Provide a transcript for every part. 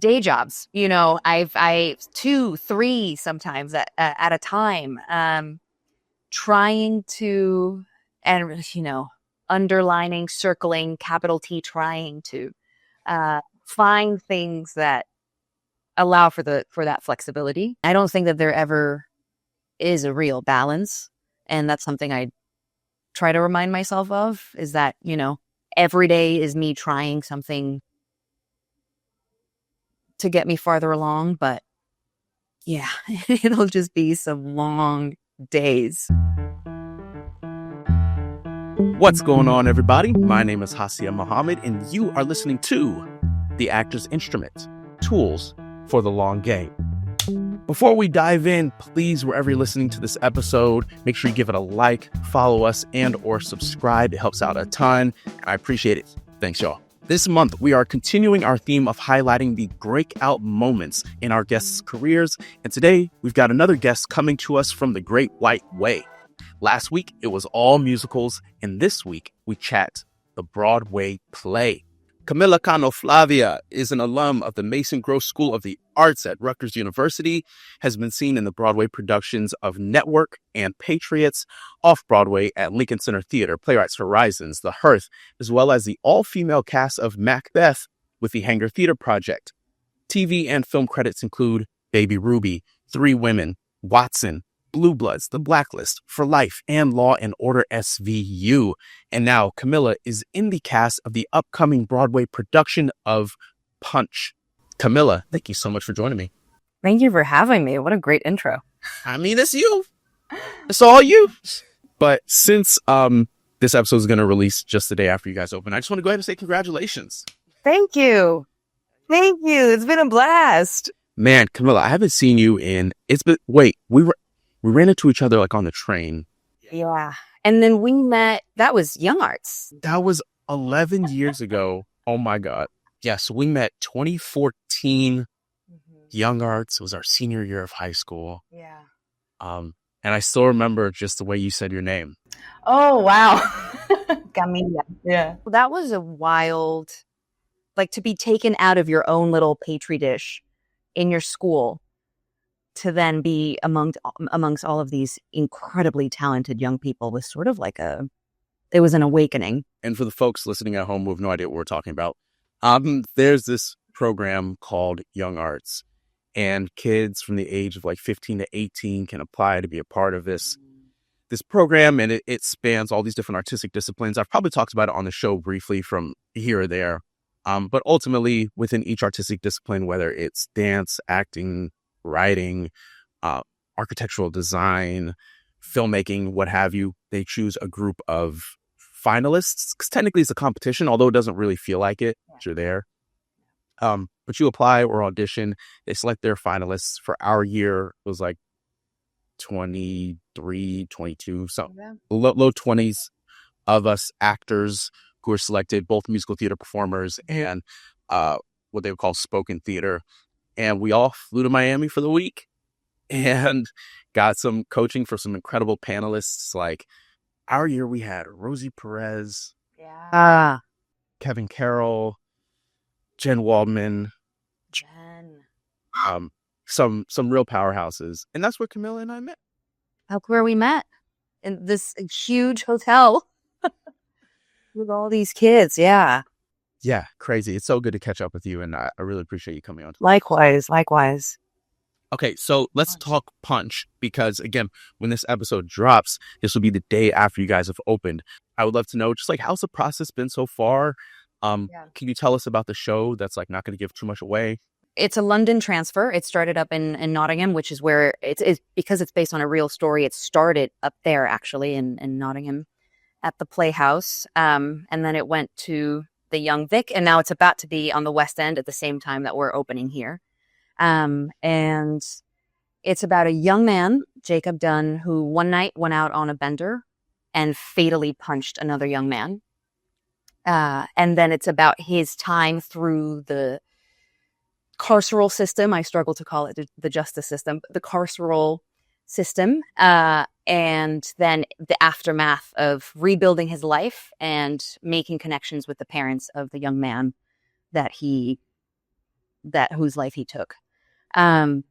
day jobs. I 2, 3 sometimes at a time, trying to, and underlining, circling, capital T, trying to find things that allow for that flexibility. I don't think that there ever is a real balance, and that's something I try to remind myself of, is that every day is me trying something to get me farther along, but yeah, it'll just be some long days. What's going on, everybody? My name is Hassiem Muhammad, and you are listening to The Actor's Instrument, Tools for the Long Game. Before we dive in, please, wherever you're listening to this episode, make sure you give it a like, follow us, and or subscribe. It helps out a ton, and I appreciate it. Thanks, y'all. This month, we are continuing our theme of highlighting the breakout moments in our guests' careers, and today, we've got another guest coming to us from the Great White Way. Last week, it was all musicals, and this week, we chat the Broadway play. Camila Cano-Flavia is an alum of the Mason Gross School of the Arts at Rutgers University, has been seen in the Broadway productions of Network and Patriots, off-Broadway at Lincoln Center Theater, Playwrights Horizons, The Hearth, as well as the all-female cast of Macbeth with the Hanger Theater Project. TV and film credits include Baby Ruby, Three Women, Watson, Blue Bloods, The Blacklist, For Life, and Law and Order SVU. And now Camila is in the cast of the upcoming Broadway production of Punch. Camila, thank you so much for joining me. Thank you for having me. What a great intro. I mean, it's you. It's all you. But since this episode is going to release just the day after you guys open, I just want to go ahead and say congratulations. Thank you. Thank you. It's been a blast. Man, Camila, I haven't seen you we ran into each other like on the train. Yeah. And then we met, that was Young Arts. That was 11 years ago. Oh my God. Yeah, so we met 2014 Young Arts. It was our senior year of high school. Yeah. And I still remember just the way you said your name. Oh, wow. Camila. Yeah. That was a wild, to be taken out of your own little petri dish in your school, to then be amongst all of these incredibly talented young people was sort of it was an awakening. And for the folks listening at home who have no idea what we're talking about, there's this program called Young Arts, and kids from the age of 15 to 18 can apply to be a part of this program, and it spans all these different artistic disciplines. I've probably talked about it on the show briefly from here or there, but ultimately within each artistic discipline, whether it's dance, acting, writing, architectural design, filmmaking, what have you, they choose a group of finalists, because technically it's a competition, although it doesn't really feel like it. You're there. But you apply or audition, they select their finalists. For our year, it was 23, 22, so low 20s of us actors who were selected, both musical theater performers and what they would call spoken theater. And we all flew to Miami for the week and got some coaching for some incredible panelists. Our year, we had Rosie Perez, Kevin Carroll, Jen Waldman, some real powerhouses. And that's where Camila and I met. That's where we met, in this huge hotel with all these kids. Yeah. Yeah, crazy. It's so good to catch up with you, and I really appreciate you coming on. Likewise. Okay, so let's talk Punch, because, again, when this episode drops, this will be the day after you guys have opened. I would love to know, just how's the process been so far? Can you tell us about the show that's not going to give too much away? It's a London transfer. It started up in Nottingham, which is where it's because it's based on a real story. It started up there, actually, in Nottingham at the Playhouse, and then it went to the Young Vic, and now it's about to be on the West End at the same time that we're opening here. And it's about a young man, Jacob Dunn, who one night went out on a bender and fatally punched another young man. And then it's about his time through the carceral system. I struggle to call it the justice system, the carceral system, and then the aftermath of rebuilding his life and making connections with the parents of the young man that he whose life he took. And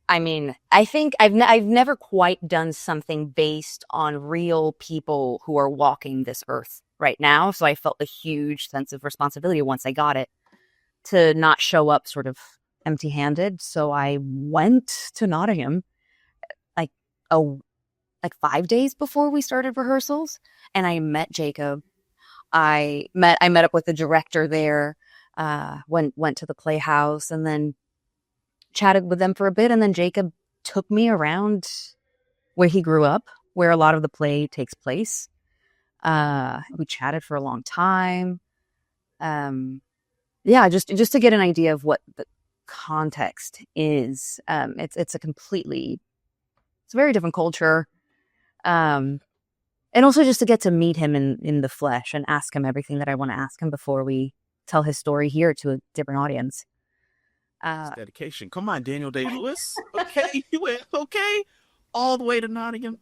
I mean, I think I've never quite done something based on real people who are walking this earth right now. So I felt a huge sense of responsibility once I got it to not show up sort of empty-handed. So I went to Nottingham like 5 days before we started rehearsals, and I met Jacob. I met up with the director there, went to the Playhouse, and then chatted with them for a bit. And then Jacob took me around where he grew up, where a lot of the play takes place. We chatted for a long time. Yeah, just to get an idea of what the context is. It's a very different culture. And also just to get to meet him in the flesh and ask him everything that I want to ask him before we tell his story here to a different audience. Dedication. Come on, Daniel Day-Lewis. Okay, you went all the way to Nottingham.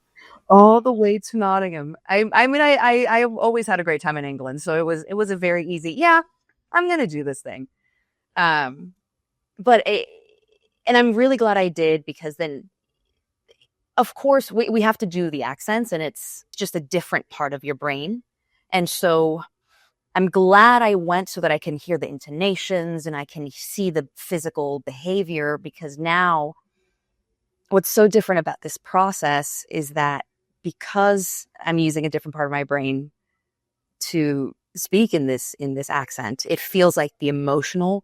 All the way to Nottingham. I mean, I always had a great time in England, so it was a very easy. Yeah, I'm gonna do this thing. And I'm really glad I did, because then, of course, we have to do the accents, and it's just a different part of your brain, and so I'm glad I went so that I can hear the intonations and I can see the physical behavior, because now what's so different about this process is that because I'm using a different part of my brain to speak in this accent, it feels like the emotional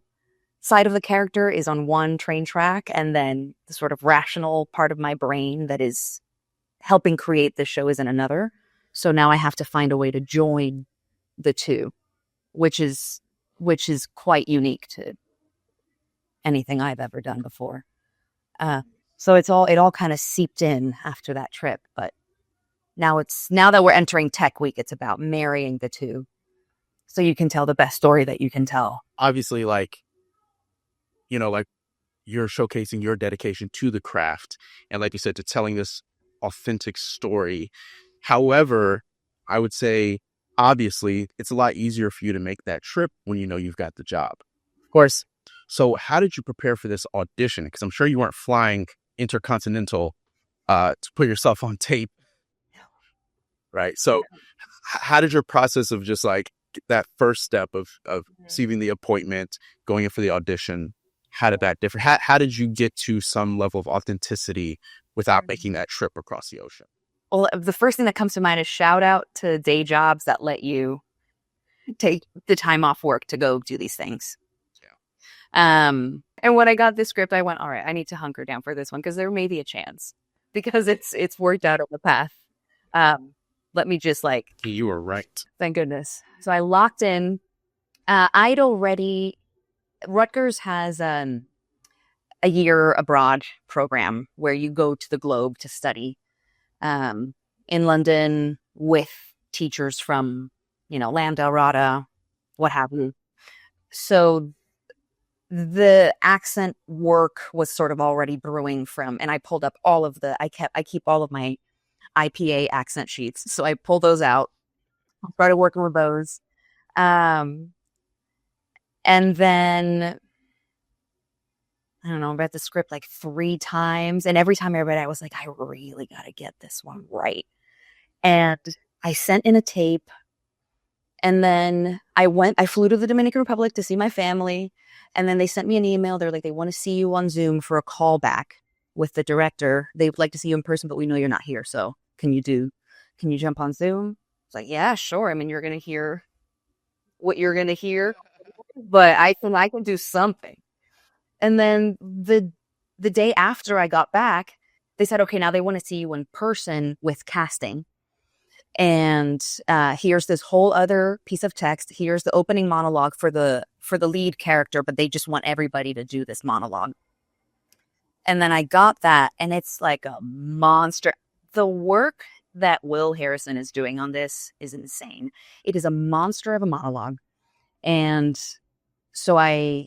side of the character is on one train track, and then the sort of rational part of my brain that is helping create the show is in another. So now I have to find a way to join the two, which is quite unique to anything I've ever done before. So it all kind of seeped in after that trip. But now that we're entering Tech Week, it's about marrying the two, so you can tell the best story that you can tell. Obviously, like you're showcasing your dedication to the craft, and like you said, to telling this authentic story. However, I would say, obviously, it's a lot easier for you to make that trip when you know you've got the job. Of course. So how did you prepare for this audition? Because I'm sure you weren't flying intercontinental to put yourself on tape. Right. So how did your process of just like that first step of receiving the appointment, going in for the audition, how did that differ? How did you get to some level of authenticity without making that trip across the ocean? Well, the first thing that comes to mind is shout out to day jobs that let you take the time off work to go do these things. Yeah. And when I got this script, I went, all right, I need to hunker down for this one, because there may be a chance, because it's worked out on the path. Let me just you were right. Thank goodness. So I locked in. Rutgers has a year abroad program where you go to the globe to study. In London with teachers from, Landau, Rada, what have you. So the accent work was sort of already brewing and I pulled up I keep all of my IPA accent sheets. So I pulled those out, started working with those. And then, I don't know, I read the script 3 times. And every time I read it, I was like, I really got to get this one right. And I sent in a tape. And then I flew to the Dominican Republic to see my family. And then they sent me an email. They're like, they want to see you on Zoom for a callback with the director. They would like to see you in person, but we know you're not here. So can you jump on Zoom? It's like, yeah, sure. I mean, you're going to hear what you're going to hear, but I can do something. And then the day after I got back, they said, okay, now they want to see you in person with casting. And here's this whole other piece of text. Here's the opening monologue for the lead character, but they just want everybody to do this monologue. And then I got that, and it's like a monster. The work that Will Harrison is doing on this is insane. It is a monster of a monologue. And so I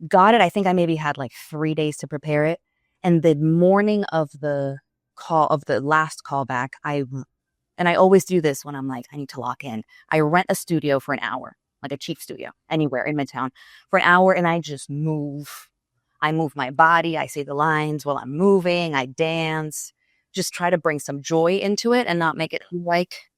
got it. I think I maybe had 3 days to prepare it. And the morning of the last callback, I always do this when I'm I need to lock in. I rent a studio for an hour, like a cheap studio anywhere in Midtown for an hour. And I just move. I move my body. I say the lines while I'm moving. I dance, just try to bring some joy into it and not make it like,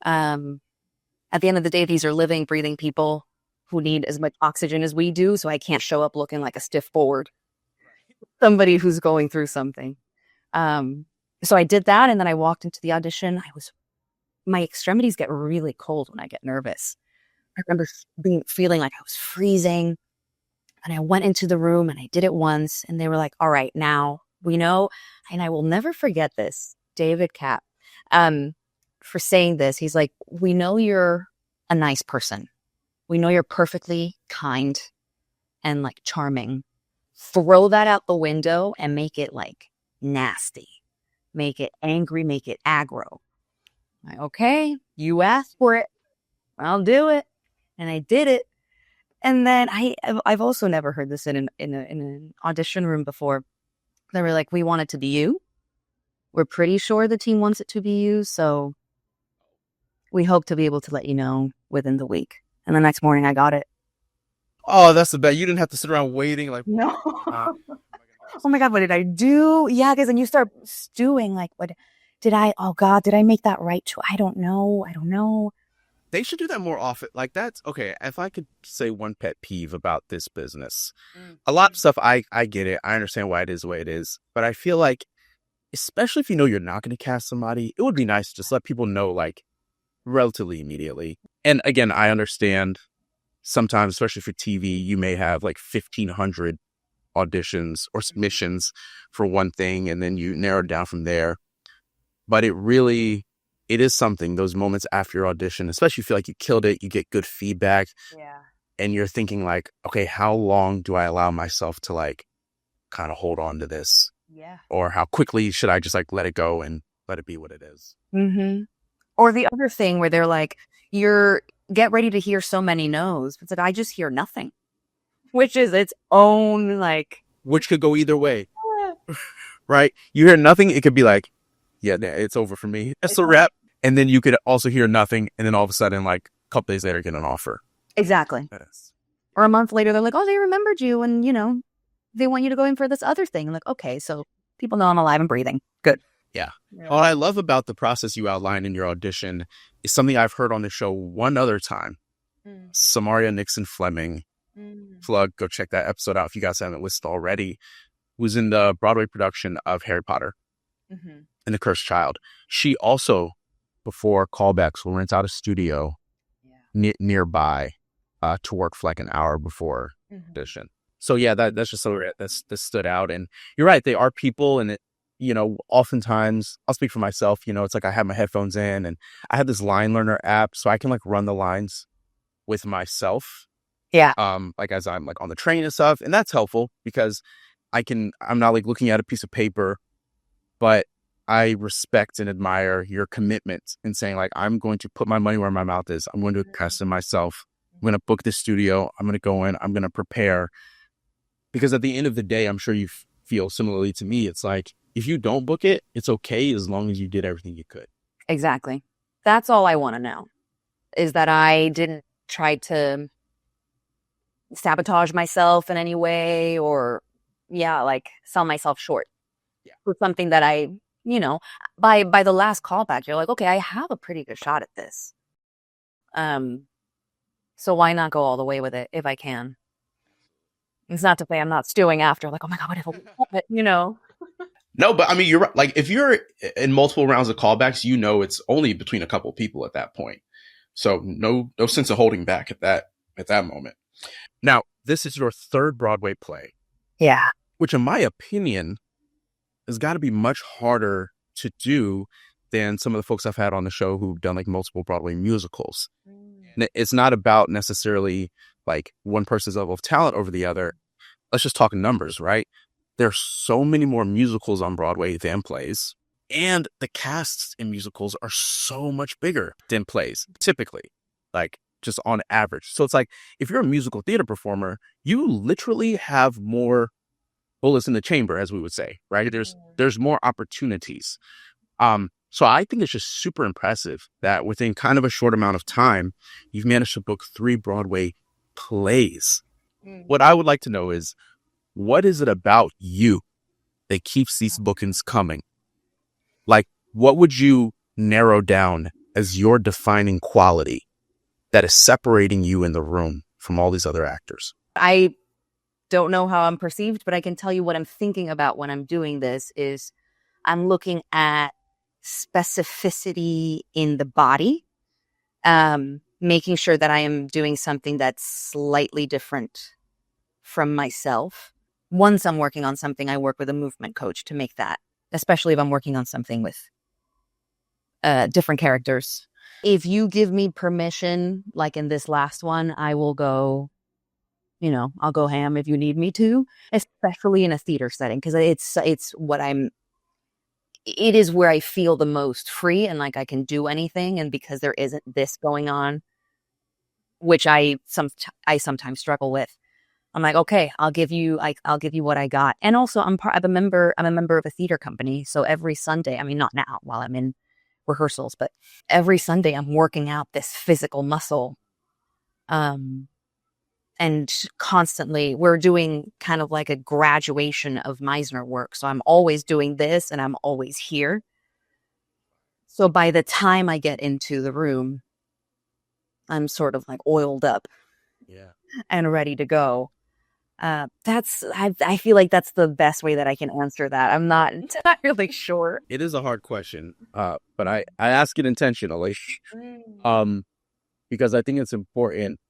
at the end of the day, these are living, breathing people who need as much oxygen as we do. So I can't show up looking like a stiff board, somebody who's going through something. So I did that. And then I walked into the audition. My extremities get really cold when I get nervous. I remember feeling like I was freezing. And I went into the room and I did it once. And they were like, all right, now we know. And I will never forget this, David Kapp, for saying this. He's like, we know you're a nice person. We know you're perfectly kind and like charming. Throw that out the window and make it like nasty. Make it angry, make it aggro. Like, okay, you asked for it. I'll do it. And I did it. And then I've also never heard this in an audition room before. They were like, we want it to be you. We're pretty sure the team wants it to be you. So we hope to be able to let you know within the week. And the next morning I got it. Oh, that's the best. You didn't have to sit around waiting like, no. Oh my God, what did I do? Yeah, because then you start stewing like, what did I, oh God, did I make that right? I don't know. They should do that more often. Like that's okay. If I could say one pet peeve about this business, a lot of stuff, I get it. I understand why it is the way it is. But I feel like, especially if you know you're not going to cast somebody, it would be nice to just let people know like relatively immediately. And again, I understand sometimes, especially for TV, you may have like 1,500 auditions or submissions for one thing, and then you narrow it down from there. But it is something, those moments after your audition, especially if you feel like you killed it, you get good feedback. Yeah. And you're thinking like, okay, how long do I allow myself to like kind of hold on to this? Yeah. Or how quickly should I just like let it go and let it be what it is? Mm-hmm. Or the other thing where they're like, get ready to hear so many no's. It's like, I just hear nothing, which is its own like. Which could go either way. Right? You hear nothing, it could be like, yeah, it's over for me. It's a wrap. And then you could also hear nothing. And then all of a sudden, like a couple days later, get an offer. Exactly. Yes. Or a month later, they're like, oh, they remembered you. And, they want you to go in for this other thing. I'm like, okay, so people know I'm alive and breathing. Good. Yeah. What I love about the process you outlined in your audition is something I've heard on the show one other time. Samaria Nixon Fleming, plug, go check that episode out if you guys haven't listened already, was in the Broadway production of Harry Potter and the Cursed Child. She also, before callbacks, will rent out a studio nearby to work for like an hour before audition. So yeah, that's just so that stood out. And you're right, they are people, and it, oftentimes I'll speak for myself. It's like I have my headphones in, and I have this line learner app, so I can like run the lines with myself. Yeah. Like as I'm like on the train and stuff, and that's helpful because I'm not like looking at a piece of paper, but I respect and admire your commitment in saying like, I'm going to put my money where my mouth is. I'm going to invest in myself. I'm going to book this studio. I'm going to go in. I'm going to prepare. Because at the end of the day, I'm sure you feel similarly to me. It's like, if you don't book it, it's okay as long as you did everything you could. Exactly. That's all I want to know, is that I didn't try to sabotage myself in any way or, like sell myself short for something that I, by the last callback, you're like, okay, I have a pretty good shot at this. So why not go all the way with it if I can? It's not to say I'm not stewing after, like, oh my God, what if I, No, but I mean, you're right. Like, if you're in multiple rounds of callbacks, it's only between a couple people at that point. So no sense of holding back at that moment. Now, this is your third Broadway play. Yeah. Which, in my opinion, has got to be much harder to do than some of the folks I've had on the show who've done like multiple Broadway musicals. And it's not about necessarily like one person's level of talent over the other. Let's just talk numbers, right? There's so many more musicals on Broadway than plays. And the casts in musicals are so much bigger than plays, typically, like just on average. So it's like, if you're a musical theater performer, you literally have more bullets in the chamber, as we would say, right? There's more opportunities. So I think it's just super impressive that within kind of a short amount of time, you've managed to book 3 Broadway plays. What I would like to know is, what is it about you that keeps these bookings coming? Like, what would you narrow down as your defining quality that is separating you in the room from all these other actors? I don't know how I'm perceived, but I can tell you what I'm thinking about when I'm doing this is I'm looking at specificity in the body, making sure that I am doing something that's slightly different from myself. Once I'm working on something, I work with a movement coach to make that, especially if I'm working on something with different characters. If you give me permission, like in this last one, I will go, I'll go ham if you need me to, especially in a theater setting, because it is where I feel the most free and like I can do anything. And because there isn't this going on, which I sometimes struggle with, I'm like, okay, I'll give you what I got. And also I'm a member of a theater company. So every Sunday, I mean, not now while I'm in rehearsals, but every Sunday I'm working out this physical muscle. And constantly we're doing kind of like a graduation of Meisner work. So I'm always doing this and I'm always here. So by the time I get into the room, I'm sort of like oiled up and ready to go. I feel like that's the best way that I can answer that. I'm not entirely sure. It is a hard question, but I ask it intentionally because I think it's important,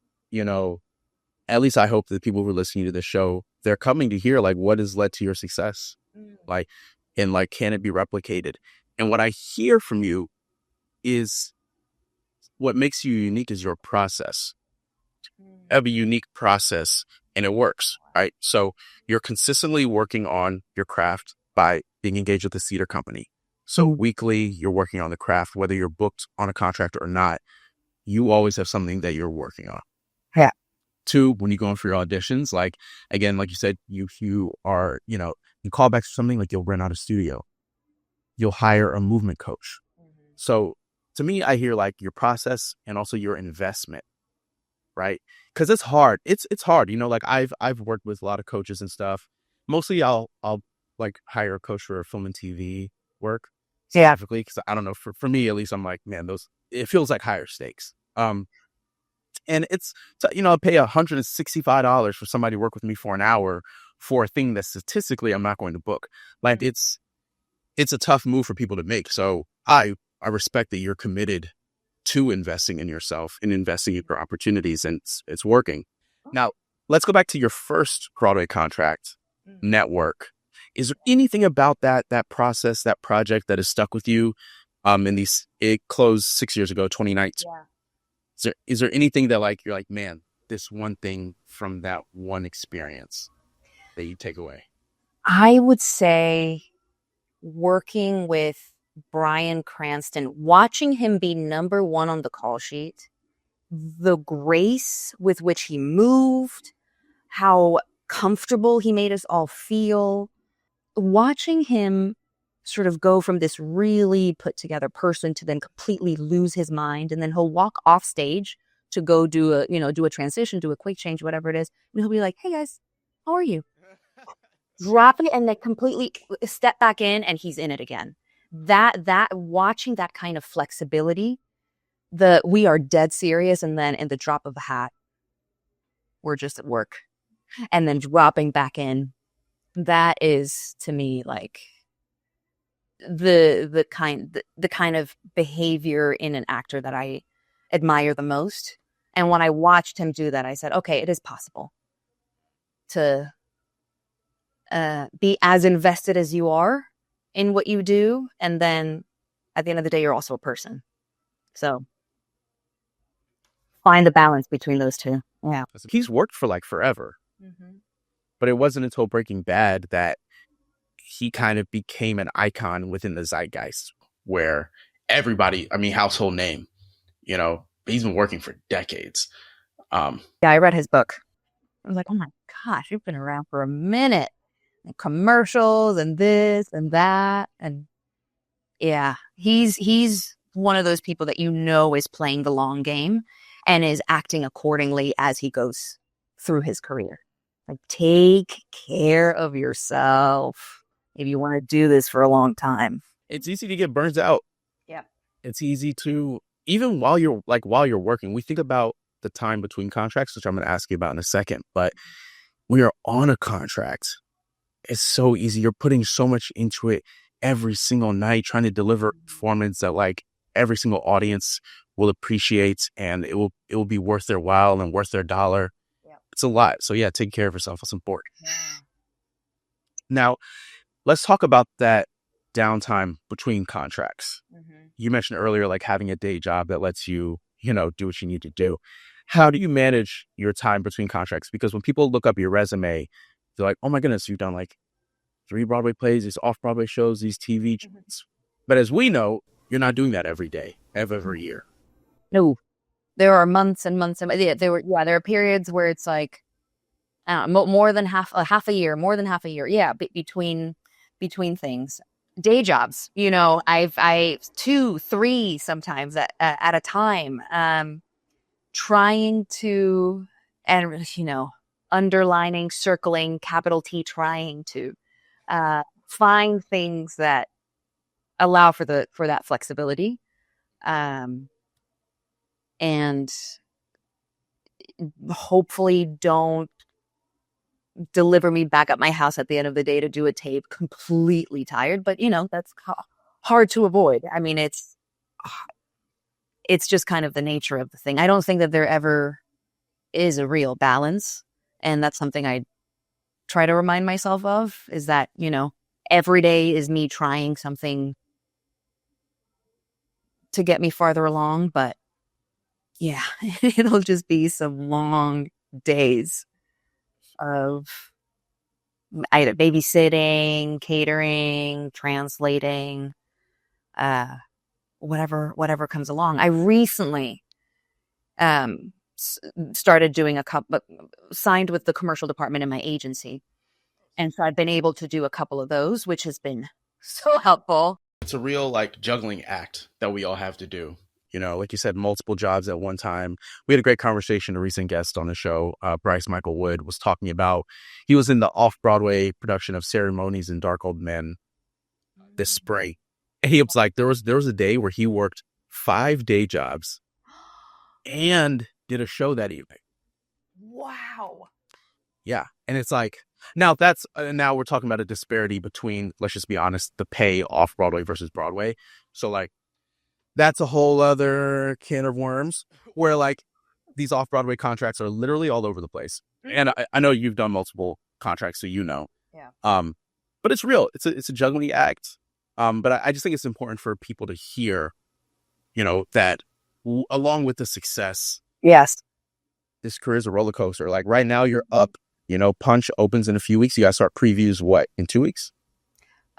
at least I hope that people who are listening to the show, they're coming to hear like what has led to your success, and can it be replicated? And what I hear from you is what makes you unique is your process. Have a unique process and it works, right? So you're consistently working on your craft by being engaged with the theater company. So weekly, you're working on the craft, whether you're booked on a contract or not, you always have something that you're working on. Yeah. 2, when you go in for your auditions, like you said, you are, you call back to something like you'll rent out a studio, you'll hire a movement coach. So to me, I hear like your process and also your investment, right? Because it's hard. It's hard. Like I've worked with a lot of coaches and stuff. Mostly I'll like hire a coach for film and TV work specifically because I don't know, for me at least, I'm like, man, it feels like higher stakes. And it's, I pay $165 for somebody to work with me for an hour for a thing that statistically I'm not going to book. Like it's a tough move for people to make. So I respect that you're committed to investing in yourself and investing in your opportunities, and it's working. Now, let's go back to your first Broadway contract, Network. Is there anything about that process, that project that has stuck with you? It closed 6 years ago, 2019. Yeah. Is there anything that you're like, man, this one thing from that one experience that you take away? I would say working with Bryan Cranston, watching him be number 1 on the call sheet, the grace with which he moved, how comfortable he made us all feel, watching him sort of go from this really put together person to then completely lose his mind. And then he'll walk off stage to go do a transition, do a quick change, whatever it is. And he'll be like, hey guys, how are you? Drop it and then completely step back in and he's in it again. That watching that kind of flexibility, we are dead serious. And then in the drop of a hat, we're just at work and then dropping back in. That is to me like the kind of behavior in an actor that I admire the most. And when I watched him do that, I said, okay, it is possible to be as invested as you are in what you do. And then at the end of the day, you're also a person. So find the balance between those two. Yeah. He's worked for forever, but it wasn't until Breaking Bad that he kind of became an icon within the zeitgeist where everybody, household name, he's been working for decades. Yeah, I read his book. I was like, oh my gosh, you've been around for a minute. And commercials and this and that. And Yeah. He's one of those people that is playing the long game and is acting accordingly as he goes through his career. Like, take care of yourself if you want to do this for a long time. It's easy to get burnt out. Yeah. It's easy to, even while you're working, we think about the time between contracts, which I'm going to ask you about in a second. But when you're on a contract, it's so easy. You're putting so much into it every single night, trying to deliver performance that like every single audience will appreciate, and it will be worth their while and worth their dollar. Yeah. It's a lot. So yeah, take care of yourself. It's important. Yeah. Now, let's talk about that downtime between contracts. Mm-hmm. You mentioned earlier, like having a day job that lets you, do what you need to do. How do you manage your time between contracts? Because when people look up your resume, they're like, oh my goodness, you've done like 3 Broadway plays, these off-Broadway shows, these TV. Mm-hmm. But as we know, you're not doing that every day, every year. No, there are months and months. There are periods where it's like, more than half a year. Yeah. Between things, day jobs, I 2, 3 sometimes at a time, trying to, and, underlining, circling, capital T, trying to, find things that allow for that flexibility. And hopefully don't deliver me back at my house at the end of the day to do a tape completely tired. But, that's hard to avoid. I mean, it's just kind of the nature of the thing. I don't think that there ever is a real balance. And that's something I try to remind myself of, is that, every day is me trying something to get me farther along. But yeah, it'll just be some long days of either babysitting, catering, translating, whatever comes along. I recently started doing signed with the commercial department in my agency. And so I've been able to do a couple of those, which has been so helpful. It's a real like juggling act that we all have to do. Like you said, multiple jobs at one time. We had a great conversation. A recent guest on the show, Bryce Michael Wood, was talking about, he was in the off-Broadway production of Ceremonies and Dark Old Men this spring. And he was like, there was a day where he worked 5 day jobs and did a show that evening. Wow. Yeah. And it's like, now we're talking about a disparity between, let's just be honest, the pay off Broadway versus Broadway. So like, that's a whole other can of worms, where like these off-Broadway contracts are literally all over the place. And I know you've done multiple contracts, so Yeah. But it's real. It's a juggling act. But I just think it's important for people to hear, that along with the success. Yes. This career is a roller coaster. Like right now you're up, Punch opens in a few weeks. You guys start previews, what, in 2 weeks?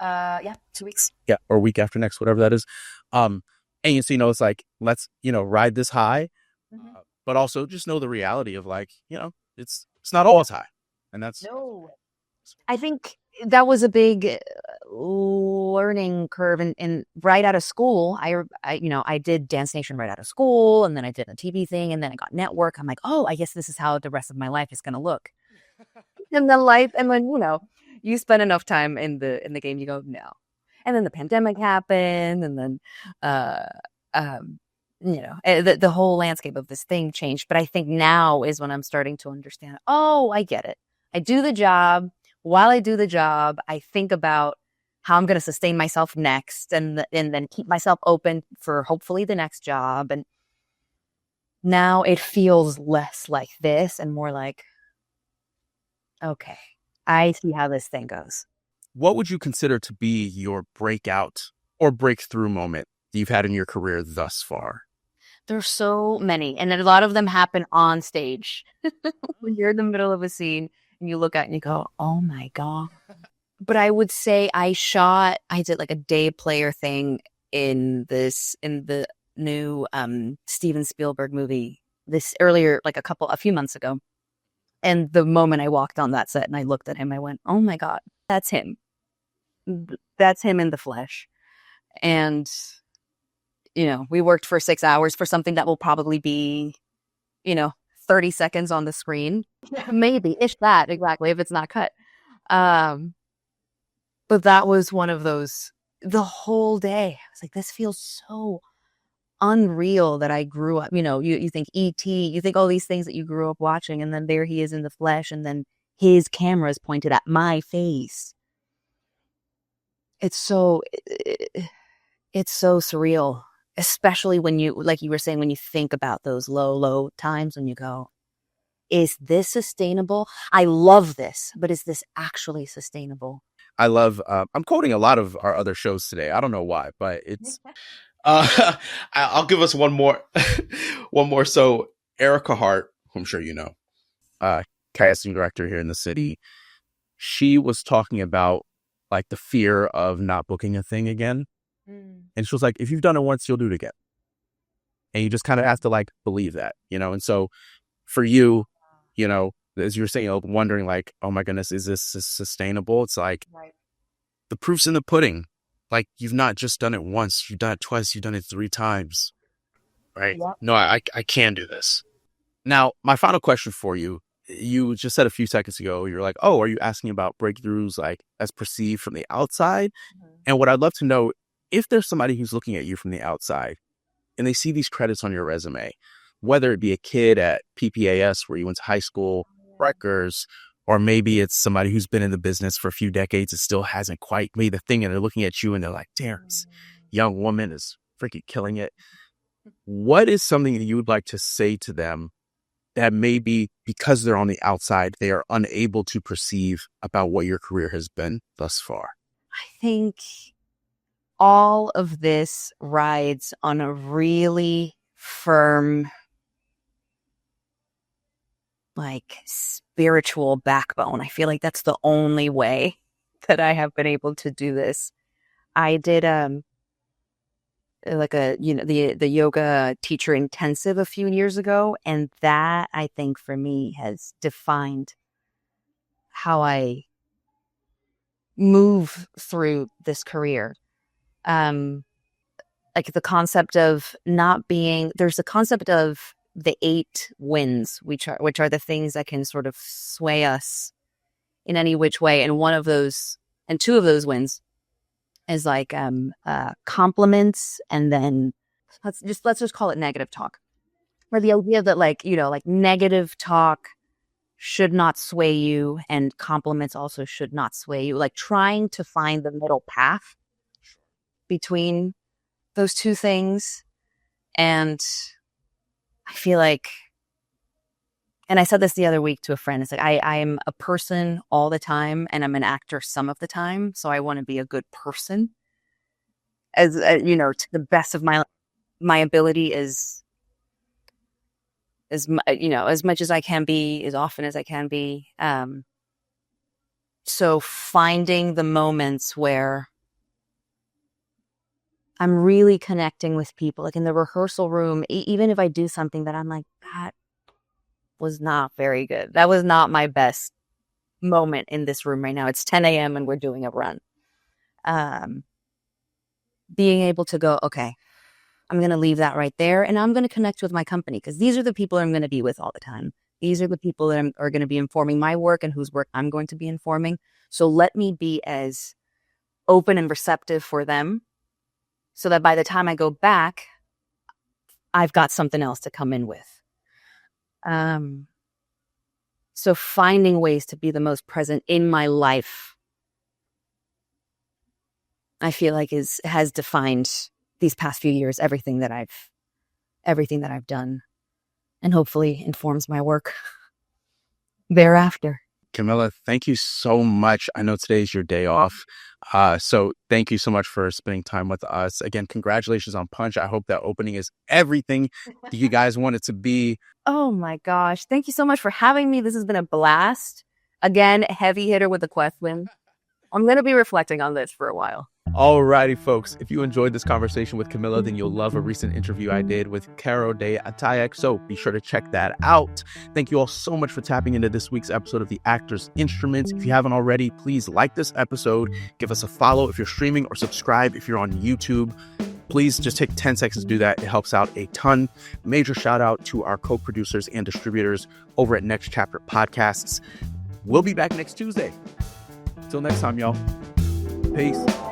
Yeah, 2 weeks. Yeah. Or week after next, whatever that is. And it's like, let's, ride this high, but also just know the reality of like, it's not always high. And that's. No, I think that was a big learning curve. And right out of school, I did Dance Nation right out of school, and then I did a TV thing, and then I got network. I'm like, oh, I guess this is how the rest of my life is going to look. And then you spend enough time in the game, you go, no. And then the pandemic happened, and then, the whole landscape of this thing changed. But I think now is when I'm starting to understand, oh, I get it. I do the job. While I do the job, I think about how I'm going to sustain myself next, and then keep myself open for hopefully the next job. And now it feels less like this and more like, okay, I see how this thing goes. What would you consider to be your breakout or breakthrough moment that you've had in your career thus far? There's so many, and a lot of them happen on stage. When you're in the middle of a scene and you look out and you go, oh my God. But I would say I did like a day player thing in the new Steven Spielberg movie a few months ago. And the moment I walked on that set and I looked at him, I went, oh my God, that's him. That's him in the flesh. And, we worked for 6 hours for something that will probably be, 30 seconds on the screen. Maybe, if that, exactly, if it's not cut. Um, but that was one of those, the whole day. I was like, this feels so unreal that I grew up, you think E.T., you think all these things that you grew up watching, and then there he is in the flesh, and then his camera is pointed at my face. It's so surreal, especially when you, like you were saying, when you think about those low times when you go, is this sustainable? I love this, but is this actually sustainable? I love, I'm quoting a lot of our other shows today. I don't know why, but it's, I'll give us one more. One more. So Erica Hart, who I'm sure you know, casting director here in the city, she was talking about like the fear of not booking a thing again. And she was like, if you've done it once, you'll do it again. And you just kind of have to like believe that, And so for you, as you were saying, wondering like, oh my goodness, is this sustainable? It's like, right. The proof's in the pudding. Like, you've not just done it once, you've done it twice, you've done it 3 times. Right? Yep. No, I can do this. Now, my final question for you, you just said a few seconds ago, you're like, oh, are you asking about breakthroughs like as perceived from the outside? Mm-hmm. And what I'd love to know, if there's somebody who's looking at you from the outside and they see these credits on your resume, whether it be a kid at PPAS where you went to high school, Rutgers, or maybe it's somebody who's been in the business for a few decades and still hasn't quite made the thing, and they're looking at you and they're like, damn, this young woman is freaking killing it. What is something that you would like to say to them that maybe because they're on the outside, they are unable to perceive about what your career has been thus far? I think all of this rides on a really firm, like, spiritual backbone. I feel like that's the only way that I have been able to do this. I did like the yoga teacher intensive a few years ago, and that, I think, for me has defined how I move through this career. Like the concept of not being, there's a concept of the 8 winds, which are the things that can sort of sway us in any which way. And one of those, and 2 of those winds is like compliments, and then let's just call it negative talk. Where the idea that like negative talk should not sway you, and compliments also should not sway you. Like trying to find the middle path between those 2 things. And I feel like, and I said this the other week to a friend, it's like I'm a person all the time and I'm an actor some of the time. So I want to be a good person as to the best of my ability, as much as I can be, as often as I can be. So finding the moments where I'm really connecting with people, like in the rehearsal room, even if I do something that I'm like, that was not very good. That was not my best moment in this room right now. It's 10 a.m. and we're doing a run. Being able to go, okay, I'm going to leave that right there, and I'm going to connect with my company, because these are the people I'm going to be with all the time. These are the people that are going to be informing my work and whose work I'm going to be informing. So let me be as open and receptive for them, so that by the time I go back, I've got something else to come in with. So finding ways to be the most present in my life, I feel like has defined these past few years, everything that I've done, and hopefully informs my work thereafter. Camila, thank you so much. I know today's your day off. So thank you so much for spending time with us. Again, congratulations on Punch. I hope that opening is everything you guys want it to be. Oh my gosh. Thank you so much for having me. This has been a blast. Again, heavy hitter with the question. I'm going to be reflecting on this for a while. Alrighty, folks. If you enjoyed this conversation with Camila, then you'll love a recent interview I did with Caro de Atayak. So be sure to check that out. Thank you all so much for tapping into this week's episode of The Actor's Instrument. If you haven't already, please like this episode, give us a follow if you're streaming, or subscribe if you're on YouTube. Please just take 10 seconds to do that. It helps out a ton. Major shout out to our co-producers and distributors over at Next Chapter Podcasts. We'll be back next Tuesday. Till next time, y'all. Peace.